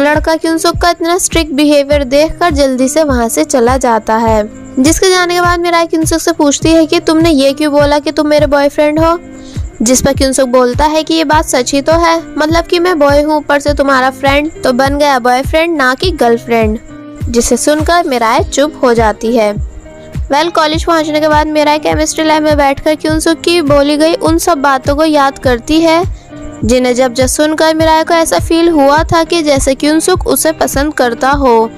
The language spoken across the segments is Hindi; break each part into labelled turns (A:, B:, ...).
A: लड़का क्युनसुक का इतना स्ट्रिक्ट बिहेवियर देखकर जल्दी से वहाँ से चला जाता है। जिसके जाने के बाद मिराई क्युनसुक से पूछती है कि तुमने ये क्यों बोला कि तुम मेरे बॉयफ्रेंड हो। जिस पर क्युनसुक बोलता है कि ये बात सच ही तो है, मतलब कि मैं बॉय हूँ, ऊपर से तुम्हारा फ्रेंड तो बन गया बॉयफ्रेंड ना कि गर्लफ्रेंड। जिसे सुनकर मिराई चुप हो जाती है। कॉलेज पहुंचने के बाद मिराई केमिस्ट्री लैब में बैठकर क्युनसुक की बोली गई उन सब बातों को याद करती है जिन्हें जब सुनकर मिराई को ऐसा फील हुआ था कि जैसे क्युनसुक उसे पसंद करता हो।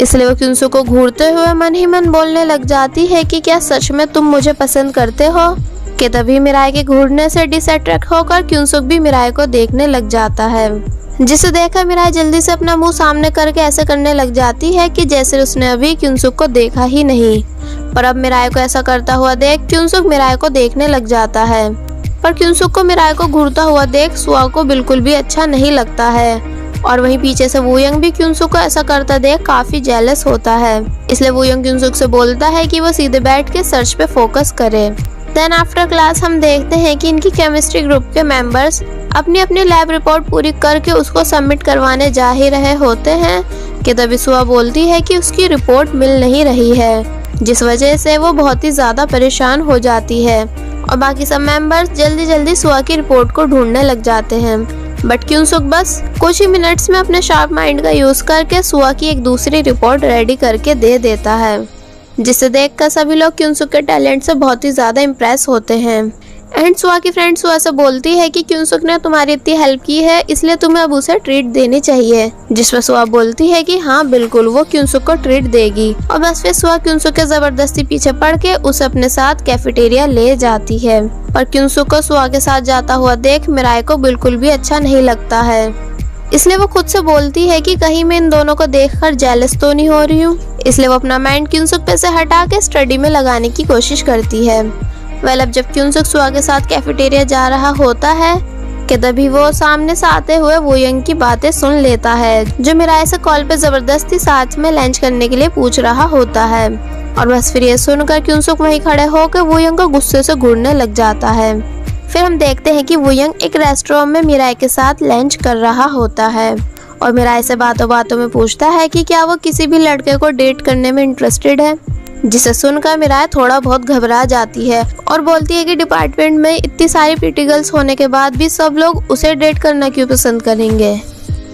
A: इसलिए वो क्युनसुक को घूरते हुए मन ही मन बोलने लग जाती है कि क्या सच में तुम मुझे पसंद करते हो। कि तभी मिराई के घूरने से डिसअट्रैक्ट होकर क्युनसुक भी मिराई को देखने लग जाता है। जिसे देखकर मिराई जल्दी से अपना मुंह सामने करके ऐसे करने लग जाती है कि जैसे उसने अभी क्युनसुक को देखा ही नहीं। पर अब मिराई को ऐसा करता हुआ देख क्युनसुक मिराई को देखने लग जाता है। पर क्युनसुक को मिराई को घूरता हुआ देख सुआ को बिल्कुल भी अच्छा नहीं लगता है। और वहीं पीछे से वूयंग भी क्युनसुक को ऐसा करता देख काफी जेलस होता है। इसलिए वूयंग क्युनसुक से बोलता है कि वो सीधे बैठ के सर्च पे फोकस करे। देन आफ्टर क्लास हम देखते हैं कि इनकी केमिस्ट्री ग्रुप के मेंबर्स अपनी अपनी लैब रिपोर्ट पूरी करके उसको सबमिट करवाने जा ही रहे होते हैं कि तभी सुआ बोलती है कि उसकी रिपोर्ट मिल नहीं रही है, जिस वजह से वो बहुत ही ज्यादा परेशान हो जाती है। और बाकी सब मेंबर्स जल्दी जल्दी सुआ की रिपोर्ट को ढूंढने लग जाते हैं। बट क्युनसुक बस कुछ ही मिनट्स में अपने शार्प माइंड का यूज करके सुआ की एक दूसरी रिपोर्ट रेडी करके दे देता है, जिसे देखकर सभी लोग क्युनसुक के टैलेंट से बहुत ही ज्यादा इम्प्रेस होते हैं। एंड सुआ की फ्रेंड सुआ से बोलती है कि क्युनसुक ने तुम्हारी इतनी हेल्प की है, इसलिए तुम्हें अब उसे ट्रीट देनी चाहिए। जिस पर सुआ बोलती है कि हाँ बिल्कुल, वो क्युनसुक को ट्रीट देगी। और बस फिर सुआ क्युनसुक के जबरदस्ती पीछे पड़ के उसे अपने साथ कैफेटेरिया ले जाती है। पर क्युनसुक को सुआ के साथ जाता हुआ देख मिराई को बिल्कुल भी अच्छा नहीं लगता है। इसलिए वो खुद से बोलती है कि कहीं मैं इन दोनों को देखकर जेलस तो नहीं हो रही हूँ। इसलिए वो अपना माइंड क्युनसुक पे से हटा के स्टडी में लगाने की कोशिश करती है। अब जब क्युनसुक सुआ के साथ कैफेटेरिया जा रहा होता है कि तभी वो सामने से आते हुए वूयंग की बातें सुन लेता है, जो मिराई से कॉल पे जबरदस्ती साथ में लंच करने के लिए पूछ रहा होता है। और बस फिर ये सुनकर क्युनसुक वहीं खड़े होकर वूयंग को गुस्से से घूरने लग जाता है। फिर हम देखते हैं कि वूयंग एक रेस्टोरेंट में मिराई के साथ लंच कर रहा होता है और मिराई से बातों बातों में पूछता है कि क्या वो किसी भी लड़के को डेट करने में इंटरेस्टेड है। जिसे सुनकर मिराई थोड़ा बहुत घबरा जाती है और बोलती है कि डिपार्टमेंट में इतनी सारी प्रीटी गर्ल्स होने के बाद भी सब लोग उसे डेट करना क्यों पसंद करेंगे।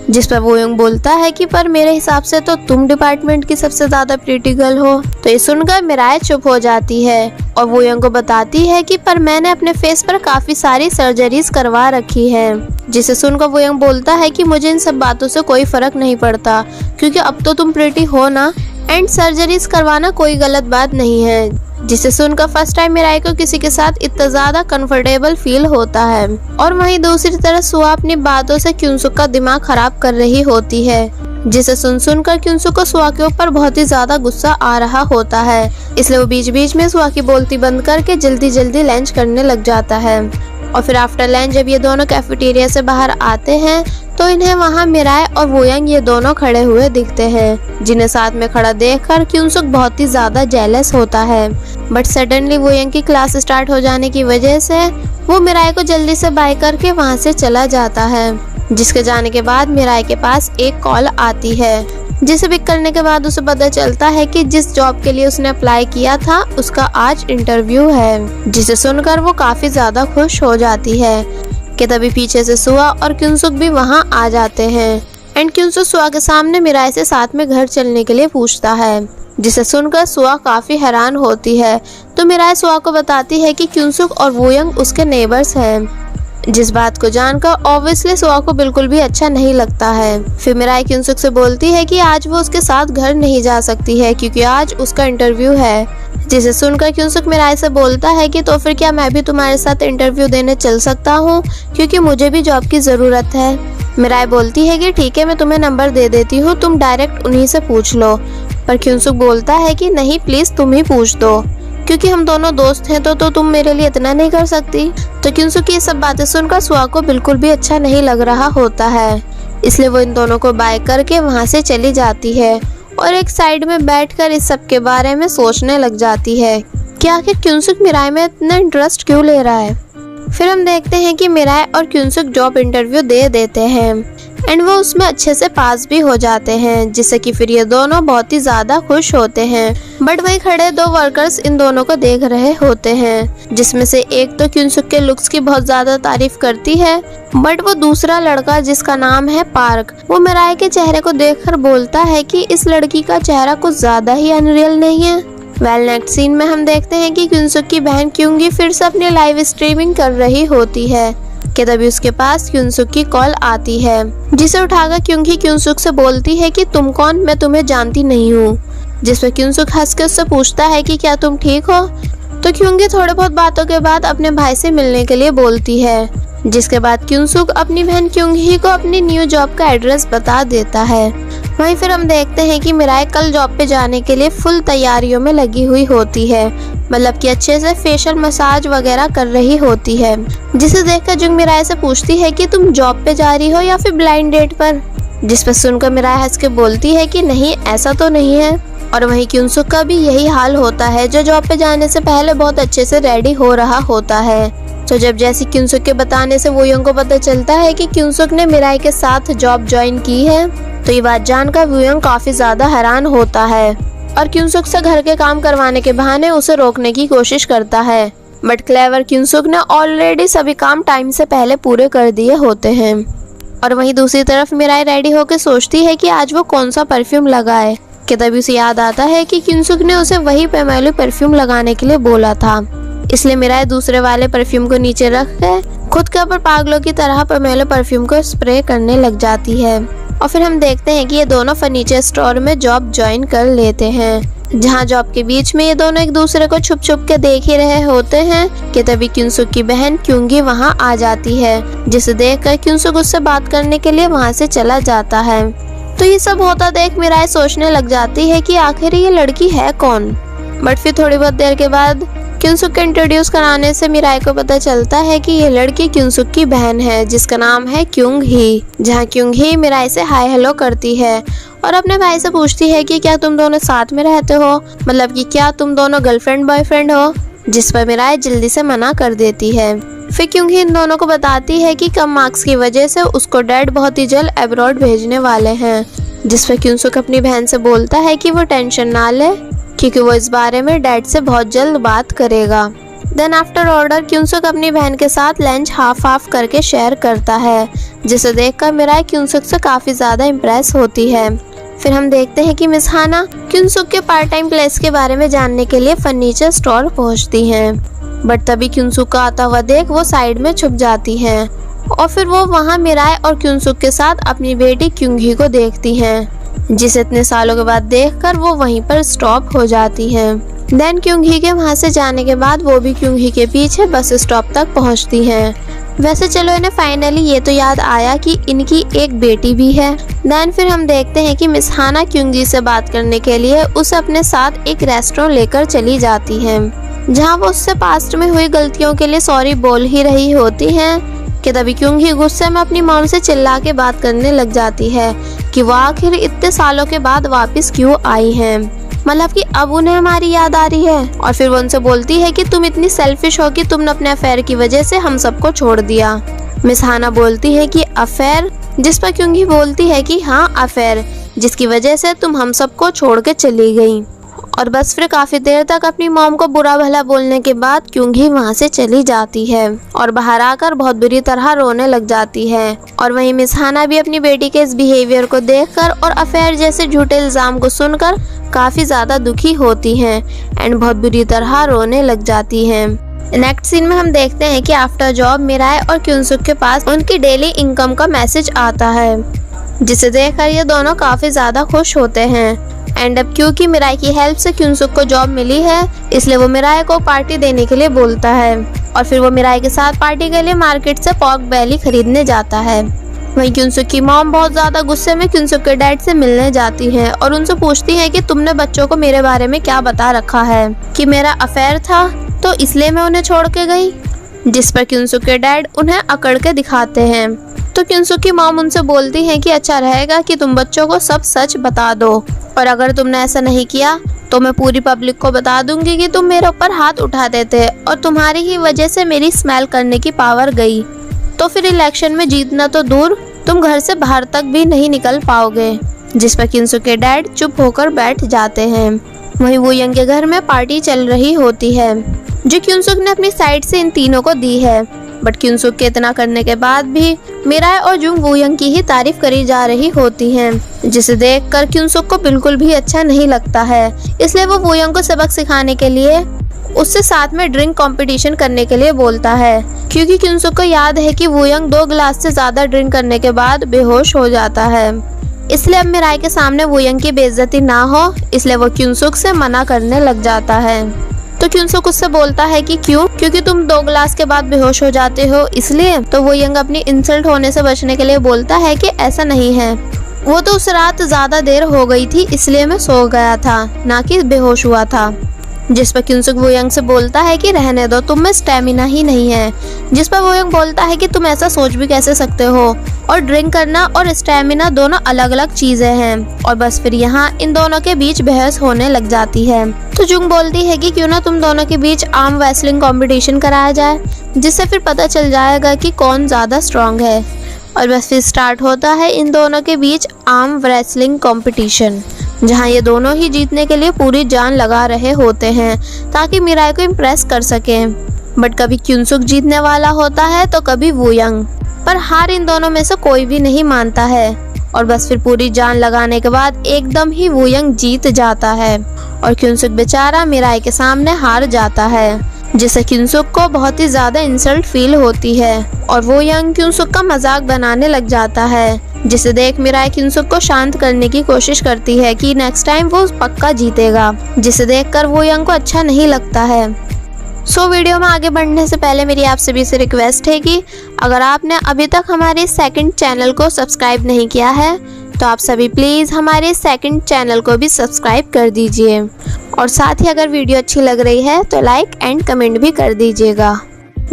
A: जिस पर वूयंग बोलता है कि पर मेरे हिसाब से तो तुम डिपार्टमेंट की सबसे ज्यादा प्रीटी गर्ल हो। तो ये सुनकर मिराई चुप हो जाती है और वूयंग को बताती है कि पर मैंने अपने फेस पर काफी सारी सर्जरीज करवा रखी है। जिसे सुनकर वूयंग बोलता है कि मुझे इन सब बातों से कोई फर्क नहीं पड़ता, क्योंकि अब तो तुम प्रीटी हो ना, एंड सर्जरीज करवाना कोई गलत बात नहीं है। जिसे सुनकर फर्स्ट टाइम मिराई को किसी के साथ इतना ज्यादा कंफर्टेबल फील होता है। और वहीं दूसरी तरफ सुआ अपनी बातों से क्युनसुक का दिमाग खराब कर रही होती है। जिसे सुनकर क्युनसुक को सुआ के ऊपर बहुत ही ज्यादा गुस्सा आ रहा होता है। इसलिए वो बीच बीच में सुआ की बोलती बंद करके जल्दी जल्दी लंच करने लग जाता है। और फिर आफ्टर लंच जब ये दोनों कैफेटेरिया से बाहर आते हैं तो इन्हें वहाँ मिराई और वूयंग ये दोनों खड़े हुए दिखते हैं, जिन्हें साथ में खड़ा देखकर क्युनसुक बहुत ही ज्यादा जेलस होता है। बट सडनली वूयंग की क्लास स्टार्ट हो जाने की वजह से वो मिराई को जल्दी से बाय करके वहाँ से चला जाता है। जिसके जाने के बाद मिराई के पास एक कॉल आती है, जिसे पिक करने के बाद उसे पता चलता है कि जिस जॉब के लिए उसने अप्लाई किया था उसका आज इंटरव्यू है। जिसे सुनकर वो काफी ज्यादा खुश हो जाती है कि तभी पीछे से सुआ और क्युनसुक भी वहाँ आ जाते हैं। एंड क्युनसुक सुआ के सामने मिराई से साथ में घर चलने के लिए पूछता है। जिसे सुनकर सुआ काफी हैरान होती है। तो मिराई सुआ को बताती है कि क्युनसुक और वूयंग उसके नेबर्स हैं। जिस बात को जानकर ऑब्वियसली सुआ को बिल्कुल भी अच्छा नहीं लगता है। फिर मिराई क्युनसुक से बोलती है कि आज वो उसके साथ घर नहीं जा सकती है क्योंकि आज उसका इंटरव्यू है। जिसे सुनकर क्युनसुक मिराई से बोलता है कि तो फिर क्या मैं भी तुम्हारे साथ इंटरव्यू देने चल सकता हूँ, क्योंकि मुझे भी जॉब की जरूरत है। मिराई बोलती है कि ठीक है, मैं तुम्हें नंबर दे देती हूँ, तुम डायरेक्ट उन्हीं से पूछ लो। पर क्युनसुक बोलता है कि नहीं प्लीज तुम ही पूछ दो, क्योंकि हम दोनों दोस्त हैं तो तुम मेरे लिए इतना नहीं कर सकती। तो क्युनसुक की ये सब बातें सुनकर सुआ को बिल्कुल भी अच्छा नहीं लग रहा होता है। इसलिए वो इन दोनों को बाय करके वहाँ से चली जाती है और एक साइड में बैठकर इस सब के बारे में सोचने लग जाती है कि आखिर क्युनसुक मिराई में इतना इंटरेस्ट क्यों ले रहा है। फिर हम देखते हैं कि मिराई और क्युनसुक जॉब इंटरव्यू दे देते हैं। एंड वो उसमें अच्छे से पास भी हो जाते हैं, जिससे कि फिर ये दोनों बहुत ही ज्यादा खुश होते हैं। बट वहीं खड़े दो वर्कर्स इन दोनों को देख रहे होते हैं, जिसमें से एक तो क्युनसुक के लुक्स की बहुत ज्यादा तारीफ करती है, बट वो दूसरा लड़का जिसका नाम है पार्क, वो मिराई के चेहरे को देखकर बोलता है कि इस लड़की का चेहरा कुछ ज्यादा ही अनरियल नहीं है। वेल नेक्स्ट सीन में हम देखते हैं कि क्युनसुक की बहन क्योंगी फिर से अपनी लाइव स्ट्रीमिंग कर रही होती है कि तभी उसके पास क्युनसुक की कॉल आती है, जिसे उठाकर क्योंकि क्युनसुक से बोलती है कि तुम कौन, मैं तुम्हें जानती नहीं हूँ। जिस पर क्युनसुक हंस के उससे पूछता है कि क्या तुम ठीक हो। तो क्योंकि थोड़े बहुत बातों के बाद अपने भाई से मिलने के लिए बोलती है, जिसके बाद क्युनसुक अपनी बहन क्योंगी को अपनी न्यू जॉब का एड्रेस बता देता है। वहीं फिर हम देखते हैं कि मिराई कल जॉब पे जाने के लिए फुल तैयारियों में लगी हुई होती है, मतलब कि अच्छे से फेशियल मसाज वगैरह कर रही होती है, जिसे देखकर जुंग मिराई से पूछती है कि तुम जॉब पे जा रही हो या फिर ब्लाइंड डेट पर। जिस पर सुनकर मिराई हंस के बोलती है कि नहीं, ऐसा तो नहीं है। और वहीं क्युनसुक का भी यही हाल होता है, जो जॉब पे जाने से पहले बहुत अच्छे से रेडी हो रहा होता है। तो जब जैसे क्युनसुक के बताने से वुयोंग को पता चलता है कि क्युनसुक ने मिराई के साथ जॉब ज्वाइन की है, तो ये बात जानकर वुयोंग काफी ज्यादा हैरान होता है और क्युनसुक से घर के काम करवाने के बहाने उसे रोकने की कोशिश करता है। बट क्लेवर क्युनसुक ने ऑलरेडी सभी काम टाइम से पहले पूरे कर दिए होते हैं। और वहीं दूसरी तरफ मिराई रेडी होकर सोचती है कि आज वो कौन सा परफ्यूम लगाए, कि तभी उसे याद आता है कि क्युनसुक ने उसे वही पेमेलू परफ्यूम लगाने के लिए बोला था। इसलिए मिराई दूसरे वाले परफ्यूम को नीचे रख कर खुद के ऊपर पागलों की तरह पेमेलू परफ्यूम को स्प्रे करने लग जाती है। और फिर हम देखते हैं कि ये दोनों फर्नीचर स्टोर में जॉब ज्वाइन कर लेते हैं, जहाँ जॉब के बीच में ये दोनों एक दूसरे को छुप छुप के देख ही रहे होते हैं कि तभी क्युनसुक की बहन क्योंगी वहाँ आ जाती है, जिसे देखकर क्युनसुक उससे बात करने के लिए वहाँ से चला जाता है। तो ये सब होता देख मिराई सोचने लग जाती है कि आखिर ये लड़की है कौन। बट फिर थोड़ी बहुत देर के बाद क्युनसुक के इंट्रोड्यूस कराने से मिराई को पता चलता है कि ये लड़की क्युनसुक की बहन है, जिसका नाम है क्योंग ही। जहाँ क्योंग ही मिराई से हाय हेलो करती है और अपने भाई से पूछती है कि क्या तुम दोनों साथ में रहते हो, मतलब कि क्या तुम दोनों गर्लफ्रेंड बॉयफ्रेंड हो। जिस पर मिराई जल्दी से मना कर देती है। फिर क्योंकि इन दोनों को बताती है कि कम मार्क्स की वजह से उसको डैड बहुत ही जल्द अब्रॉड भेजने वाले हैं। जिस पर क्युनसुक अपनी बहन से बोलता है कि वो टेंशन ना ले, क्योंकि वो इस बारे में डैड से बहुत जल्द बात करेगा। देन आफ्टर ऑर्डर क्युनसुक अपनी बहन के साथ लंच हाफ हाफ करके शेयर करता है, जिसे देखकर मिराई क्युनसुक से काफी ज्यादा इम्प्रेस होती है। फिर हम देखते हैं कि मिस हाना क्युनसुक के पार्ट टाइम प्लेस के बारे में जानने के लिए फर्नीचर स्टोर पहुंचती हैं। बट तभी क्युनसुक का आता हुआ देख वो साइड में छुप जाती हैं और फिर वो वहाँ मिराई और क्युनसुक के साथ अपनी बेटी क्योंगी को देखती हैं, जिसे इतने सालों के बाद देखकर वो वहीं पर स्टॉप हो जाती हैं। देन क्योंगी के वहाँ से जाने के बाद वो भी क्योंगी के पीछे बस स्टॉप तक पहुँचती हैं। वैसे चलो इन्हें फाइनली ये तो याद आया कि इनकी एक बेटी भी है। देन फिर हम देखते हैं कि मिस हाना क्योंगी से बात करने के लिए उसे अपने साथ एक रेस्टोरेंट लेकर चली जाती है, जहाँ वो उससे पास्ट में हुई गलतियों के लिए सॉरी बोल ही रही होती हैं कि तभी क्योंकि गुस्से में अपनी मॉम से चिल्ला के बात करने लग जाती है कि वो आखिर इतने सालों के बाद वापस क्यों आई हैं, मतलब कि अब उन्हें हमारी याद आ रही है। और फिर वो उनसे बोलती है कि तुम इतनी सेल्फिश हो कि तुमने अपने अफेयर की वजह से हम सबको छोड़ दिया। मिस हाना बोलती है कि अफेयर, जिस पर क्योंकि बोलती है कि हाँ अफेयर, जिसकी वजह से तुम हम सबको छोड़ के चली गई। और बस फिर काफी देर तक अपनी मॉम को बुरा भला बोलने के बाद क्योंकि वहाँ से चली जाती है और बाहर आकर बहुत बुरी तरह रोने लग जाती है। और वहीं मिस हाना भी अपनी बेटी के इस बिहेवियर को देखकर और अफेयर जैसे झूठे इल्जाम को सुनकर काफी ज्यादा दुखी होती हैं एंड बहुत बुरी तरह रोने लग जाती हैं। नेक्स्ट सीन में हम देखते हैं कि आफ्टर जॉब मिराई और क्युनसुक के पास उनकी डेली इनकम का मैसेज आता है, जिसे देखकर ये दोनों काफी ज्यादा खुश होते हैं। एंड अब क्योंकि मिराई की हेल्प से क्युनसुक को जॉब मिली है, इसलिए वो मिराई को पार्टी देने के लिए बोलता है और फिर वो मिराई के साथ पार्टी के लिए मार्केट से पॉर्क बेली खरीदने जाता है। वहीं क्युनसुक की मॉम बहुत ज्यादा गुस्से में क्युनसुक के डैड से मिलने जाती हैं और उनसे पूछती है कि तुमने बच्चों को मेरे बारे में क्या बता रखा है, कि मेरा अफेयर था तो इसलिए मैं उन्हें छोड़ के गई। जिस पर क्युनसुक के डैड उन्हें अकड़ के दिखाते हैं। तो क्युनसुक की मॉम उनसे बोलती है कि अच्छा रहेगा कि तुम बच्चों को सब सच बता दो, और अगर तुमने ऐसा नहीं किया तो मैं पूरी पब्लिक को बता दूंगी कि तुम मेरे ऊपर हाथ उठाते थे और तुम्हारी ही वजह से मेरी स्मेल करने की पावर गई। तो फिर इलेक्शन में जीतना तो दूर, तुम घर से बाहर तक भी नहीं निकल पाओगे। जिस पर क्युनसुक के डैड चुप होकर बैठ जाते हैं। वहीं वूयंग के घर में पार्टी चल रही होती है जो क्युनसुक ने अपनी साइड से इन तीनों को दी है। बट क्युनसुक के इतना करने के बाद भी मिराए और जुंग वूयंग की ही तारीफ करी जा रही होती है, जिसे देखकर क्युनसुक को बिल्कुल भी अच्छा नहीं लगता है। इसलिए वो वूयंग को सबक सिखाने के लिए उससे साथ में ड्रिंक कंपटीशन करने के लिए बोलता है, क्योंकि क्युनसुक को याद है कि वूयंग 2 गिलास से ज्यादा ड्रिंक करने के बाद बेहोश हो जाता है। इसलिए अब मिराए के सामने वूयंग की बेइज्जती ना हो, इसलिए वो क्युनसुक से मना करने लग जाता है। तो क्युनसुक उससे बोलता है कि क्यों? क्योंकि तुम 2 गिलास के बाद बेहोश हो जाते हो इसलिए। तो वूयंग अपनी इंसल्ट होने से बचने के लिए बोलता है कि ऐसा नहीं है, वो तो उस रात ज्यादा देर हो गई थी इसलिए मैं सो गया था, ना कि बेहोश हुआ था। जिस पर क्युनसुक वूयंग से बोलता है कि रहने दो, तुम में स्टेमिना ही नहीं है। जिस पर वूयंग बोलता है कि तुम ऐसा सोच भी कैसे सकते हो, और ड्रिंक करना और स्टेमिना दोनों अलग अलग चीजें हैं। और बस फिर यहाँ इन दोनों के बीच बहस होने लग जाती है। तो जुंग बोलती है कि क्यों ना तुम दोनों के बीच आर्म रेसलिंग कंपटीशन कराया जाए, जिससे फिर पता चल जाएगा कि कौन ज्यादा स्ट्रांग है। और बस फिर स्टार्ट होता है इन दोनों के बीच आर्म रेसलिंग कंपटीशन, जहां ये दोनों ही जीतने के लिए पूरी जान लगा रहे होते हैं ताकि मिराए को इम्प्रेस कर सकें। बट कभी क्युनसुक जीतने वाला होता है तो कभी वूयंग, पर हार इन दोनों में से कोई भी नहीं मानता है। और बस फिर पूरी जान लगाने के बाद एकदम ही वूयंग जीत जाता है और क्युनसुक बेचारा मिराए के सामने हार जाता है, जिससे क्युनसुक को बहुत ही ज्यादा इंसल्ट फील होती है और वूयंग क्युनसुक का मजाक बनाने लग जाता है, जिसे देख मिराए क्युनसुक को शांत करने की कोशिश करती है कि नेक्स्ट टाइम वो पक्का जीतेगा, जिसे देखकर वूयंग को अच्छा नहीं लगता है। वीडियो में आगे बढ़ने से पहले मेरी आप सभी से रिक्वेस्ट है कि अगर आपने अभी तक हमारे सेकंड चैनल को सब्सक्राइब नहीं किया है तो आप सभी प्लीज़ हमारे सेकंड चैनल को भी सब्सक्राइब कर दीजिए, और साथ ही अगर वीडियो अच्छी लग रही है तो लाइक एंड कमेंट भी कर दीजिएगा।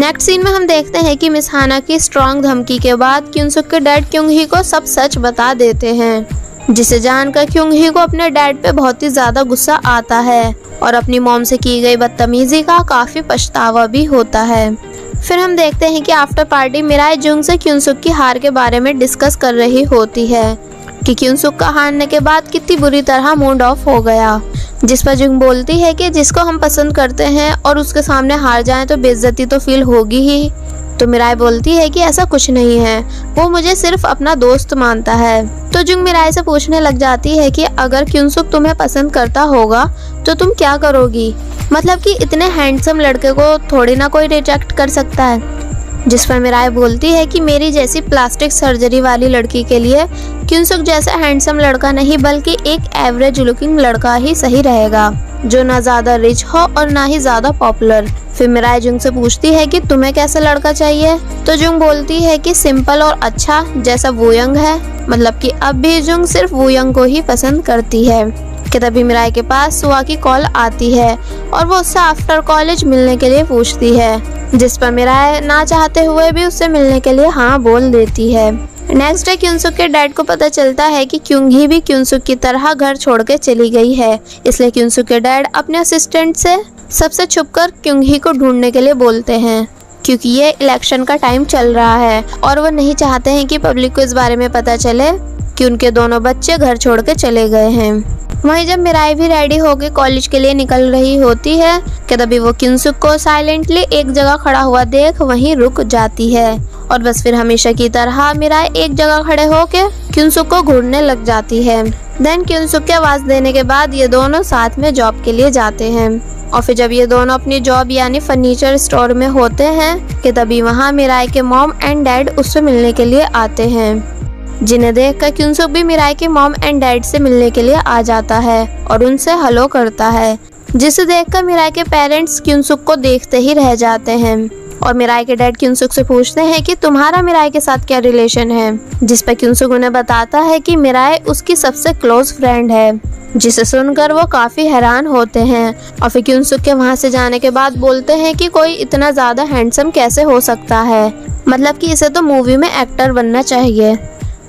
A: नेक्स्ट सीन में हम देखते हैं कि मिस हाना की स्ट्रॉन्ग धमकी के बाद क्युनसुक के डैड क्योंग ही को सब सच बता देते हैं, जिसे जानकर क्योंग ही को अपने डैड पे बहुत ही ज्यादा गुस्सा आता है और अपनी मॉम से की गई बदतमीजी का काफी पछतावा भी होता है। फिर हम देखते हैं कि आफ्टर पार्टी मिराए जुंग से क्युनसुक की हार के बारे में डिस्कस कर रही होती है कि क्युनसुक का हारने के बाद कितनी बुरी तरह मूड ऑफ हो गया। जिस पर जुंग बोलती है कि जिसको हम पसंद करते हैं और उसके सामने हार जाएं तो बेइज्जती तो फील होगी ही। तो मिराए बोलती है कि ऐसा कुछ नहीं है, वो मुझे सिर्फ अपना दोस्त मानता है। तो जुंग मिराए से पूछने लग जाती है कि अगर क्युनसुक तुम्हें पसंद करता होगा तो तुम क्या करोगी, मतलब कि इतने हैंडसम लड़के को थोड़ी ना कोई रिजेक्ट कर सकता है। जिस पर मिराए बोलती है कि मेरी जैसी प्लास्टिक सर्जरी वाली लड़की के लिए क्युनसुक जैसा हैंडसम लड़का नहीं बल्कि एक एवरेज लुकिंग लड़का ही सही रहेगा, जो ना ज्यादा रिच हो और ना ही ज्यादा पॉपुलर। फिर मिराए जुंग से पूछती है कि तुम्हें कैसा लड़का चाहिए। तो जुंग बोलती है कि सिंपल और अच्छा जैसा वूयंग है, मतलब कि अब भी जुंग सिर्फ वूयंग को ही पसंद करती है। कि तभी मिराए के पास सुआ की कॉल आती है और वो उससे आफ्टर कॉलेज मिलने के लिए पूछती है, जिस पर मिराए ना चाहते हुए भी उससे मिलने के लिए हाँ बोल देती है। नेक्स्ट डे क्युनसुक के डैड को पता चलता है कि क्योंग ही भी क्युनसुक की तरह घर छोड़ के चली गई है, इसलिए क्युनसुक के डैड अपने असिस्टेंट से सबसे छुपकर क्योंग ही को ढूंढने के लिए बोलते हैं, क्योंकि ये इलेक्शन का टाइम चल रहा है और वो नहीं चाहते हैं कि पब्लिक को इस बारे में पता चले कि उनके दोनों बच्चे घर छोड़ के चले गए हैं। वहीं जब मिराए भी रेडी होकर कॉलेज के लिए निकल रही होती है कि तभी वो क्युनसुक को साइलेंटली एक जगह खड़ा हुआ देख वहीं रुक जाती है और बस फिर हमेशा की तरह मिराए एक जगह खड़े होके क्युनसुक को घूरने लग जाती है। देन क्युनसुक की आवाज देने के बाद ये दोनों साथ में जॉब के लिए जाते हैं और फिर जब ये दोनों अपनी जॉब यानी फर्नीचर स्टोर में होते हैं कि तभी वहाँ मिराए के मॉम एंड डैड उससे मिलने के लिए आते हैं, जिन्हें देखकर क्युनसुक भी मिराए के मॉम एंड डैड से मिलने के लिए आ जाता है और उनसे हेलो करता है, जिसे देखकर मिराए के पेरेंट्स क्युनसुक को देखते ही रह जाते हैं और मिराए के डैड क्युनसुक से पूछते हैं कि तुम्हारा मिराए के साथ क्या रिलेशन है, जिस पर क्युनसुक उन्हें बताता है कि मिराए उसकी सबसे क्लोज फ्रेंड है, जिसे सुनकर वो काफी हैरान होते हैं और फिर क्युनसुक के वहाँ से जाने के बाद बोलते हैं कि कोई इतना ज्यादा हैंडसम कैसे हो सकता है, मतलब कि इसे तो मूवी में एक्टर बनना चाहिए।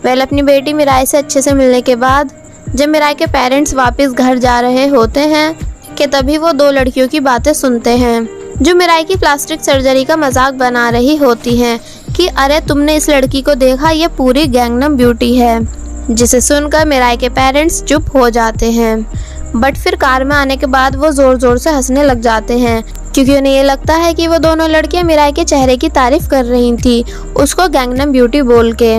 A: वेल अपनी बेटी मिराए से अच्छे से मिलने के बाद जब मिराए के पेरेंट्स वापस घर जा रहे होते हैं कि तभी वो 2 लड़कियों की बातें सुनते हैं जो मिराए की प्लास्टिक सर्जरी का मजाक बना रही होती हैं कि अरे तुमने इस लड़की को देखा, ये पूरी गैंगनम ब्यूटी है। जिसे सुनकर मिराई के पेरेंट्स चुप हो जाते हैं, बट फिर कार में आने के बाद वो जोर जोर से हंसने लग जाते हैं, क्योंकि उन्हें ये लगता है कि वो दोनों लड़कियां मिराई के चेहरे की तारीफ कर रही थी, उसको गैंगनम ब्यूटी बोल के।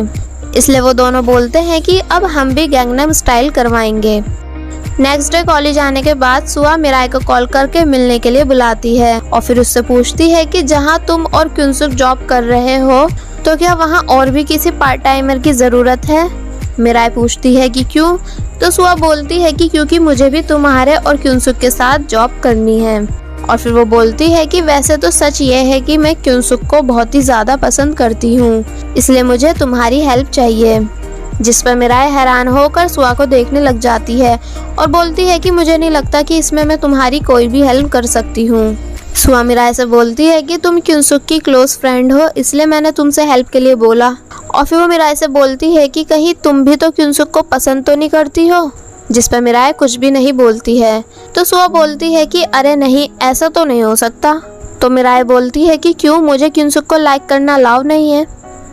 A: इसलिए वो दोनों बोलते हैं कि अब हम भी गैंगनम स्टाइल करवाएंगे। नेक्स्ट डे कॉलेज आने के बाद सुआ मिराई को कॉल करके मिलने के लिए बुलाती है और फिर उससे पूछती है कि जहाँ तुम और क्युनसुक जॉब कर रहे हो तो क्या वहाँ और भी किसी पार्ट टाइमर की जरूरत है। मिराई पूछती है कि क्यों, तो सुआ बोलती है कि क्योंकि मुझे भी तुम्हारे और क्युनसुक के साथ जॉब करनी है। और फिर वो बोलती है कि वैसे तो सच ये है कि मैं क्युनसुक को बहुत ही ज्यादा पसंद करती हूँ, इसलिए मुझे तुम्हारी हेल्प चाहिए। जिस पर मिराई हैरान होकर सुआ को देखने लग जाती है और बोलती है कि मुझे नहीं लगता कि इसमें मैं तुम्हारी कोई भी हेल्प कर सकती हूँ। सुआ मिराई से बोलती है कि तुम क्युनसुक की क्लोज फ्रेंड हो, इसलिए मैंने तुमसे हेल्प के लिए बोला। और फिर वो मिराई से बोलती है कि कहीं तुम भी तो क्युनसुक को पसंद तो नहीं करती हो। जिस पर मिराई कुछ भी नहीं बोलती है, तो सुआ बोलती है कि अरे नहीं, ऐसा तो नहीं हो सकता। तो मिराई बोलती है कि क्यों, मुझे क्युनसुक को लाइक करना अलाउ नहीं है।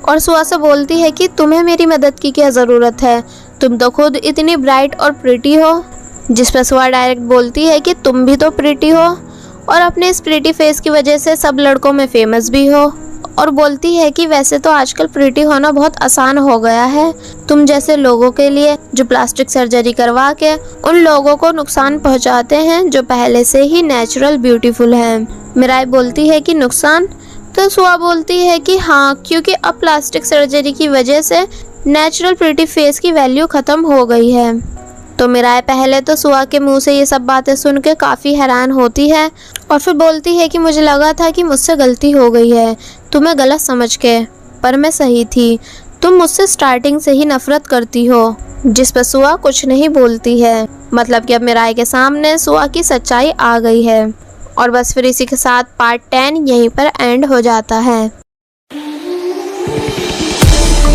A: और सुआ से बोलती है कि तुम्हें मेरी मदद की क्या ज़रूरत है, तुम तो खुद इतनी ब्राइट और प्रिटी हो। जिस पर सुआ डायरेक्ट बोलती है कि तुम भी तो प्रिटी हो और अपने इस प्रिटी फेस की वजह से सब लड़कों में फेमस भी हो। और बोलती है कि वैसे तो आजकल प्रिटी होना बहुत आसान हो गया है तुम जैसे लोगों के लिए, जो प्लास्टिक सर्जरी करवा के उन लोगों को नुकसान पहुंचाते हैं जो पहले से ही नेचुरल ब्यूटीफुल हैं। मिराई बोलती है कि नुकसान, तो सुआ बोलती है कि हाँ, क्योंकि अब प्लास्टिक सर्जरी की वजह से नेचुरल प्रिटी फेस की वैल्यू खत्म हो गई है। तो मिराई पहले तो सुआ के मुंह से ये सब बातें सुन के काफ़ी हैरान होती है और फिर बोलती है कि मुझे लगा था कि मुझसे गलती हो गई है तुम्हें गलत समझ के, पर मैं सही थी, तुम मुझसे स्टार्टिंग से ही नफरत करती हो। जिस पर सुआ कुछ नहीं बोलती है, मतलब कि अब मिराई के सामने सुआ की सच्चाई आ गई है। और बस फिर इसी के साथ पार्ट 10 यहीं पर एंड हो जाता है।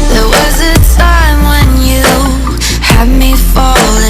B: There was a time when you had me falling